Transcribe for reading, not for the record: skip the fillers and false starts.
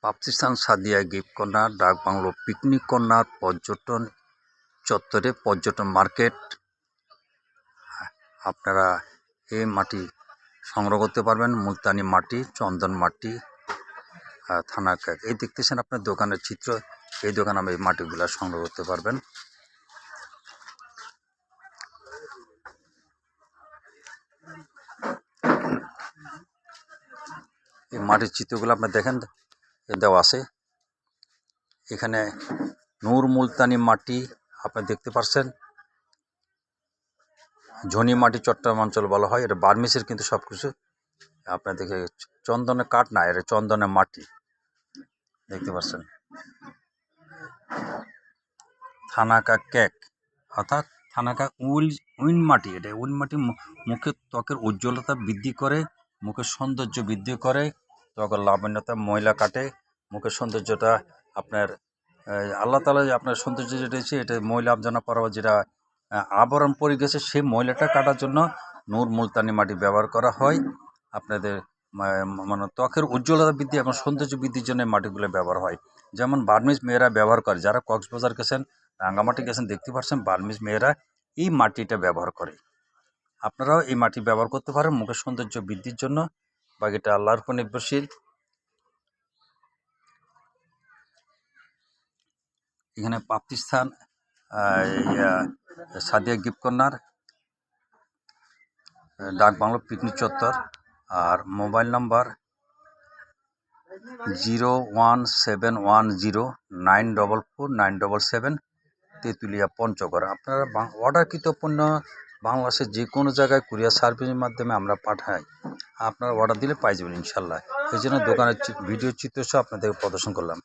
পাপ্তিস্তান Sadia gift corner, ডাক bungalow picnic corner, পর্যটন চত্বরে পর্যটন মার্কেট। আপনারা এই মাটি সংগ্রহ করতে পারবেন, মুলতানি মাটি, চন্দন মাটি, থানা কাক। এই দেখতেছেন আপনার দোকানের চিত্র, এই দোকানে এই মাটিগুলো সংগ্রহ করতে পারবেন। এই মাটির চিত্রগুলো আপনার দেখেন দেওয়া আছে। এখানে নূর মুলতানি মাটি আপনি দেখতে পাচ্ছেন, ঝনি মাটি চট্টগ্রাম অঞ্চল বলা হয়। এটা বার্মিসের কিন্তু সব কিছু আপনার দেখে চন্দনের কাঠ না, এটা চন্দনের মাটি দেখতে পাচ্ছেন। থানাকা কেক অর্থাৎ থানাকা উইন মাটি, এটা উইন মাটি মুখের ত্বকের উজ্জ্বলতা বৃদ্ধি করে, মুখের সৌন্দর্য বৃদ্ধি করে, ত্বকের লাবণ্যতা, ময়লা কাটে, মুখের সৌন্দর্যটা আপনার আল্লাহ তাআলা আপনার সৌন্দর্য যেটা হচ্ছে এটা ময়লা আবর্জনা পড়া যেটা আবরণ পড়ে গেছে সেই ময়লাটা কাটার জন্য নূর মুলতানি মাটি ব্যবহার করা হয়। আপনাদের মানে ত্বকের উজ্জ্বলতা বৃদ্ধি এবং সৌন্দর্য বৃদ্ধির জন্য মাটিগুলো ব্যবহার হয়। যেমন বার্মিজ মেয়েরা ব্যবহার করে, যারা কক্সবাজার গেছেন, রাঙ্গামাটি গেছেন, দেখতে পাচ্ছেন বার্মিজ মেয়েরা এই মাটিটা ব্যবহার করে। আপনারাও এই মাটি ব্যবহার করতে পারেন মুখের সৌন্দর্য বৃদ্ধির জন্য। বাকিটা আল্লাহর উপর নির্ভরশীল। এখানে পাপ্তিস্তান সাদিয়া গিফট কর্নার, ডাক বাংলো পিকনিক চত্বর, আর মোবাইল নাম্বার 01710944977 তেঁতুলিয়া পঞ্চগড়। আপনারা অর্ডারকৃত পণ্য বাংলাদেশের যে কোনো জায়গায় কুরিয়ার সার্ভিসের মাধ্যমে আমরা পাঠাই। আপনারা অর্ডার দিলে পাই যাবেন ইনশাল্লাহ। এই জন্য দোকানের ভিডিও চিত্র সহ আপনাদের প্রদর্শন করলাম।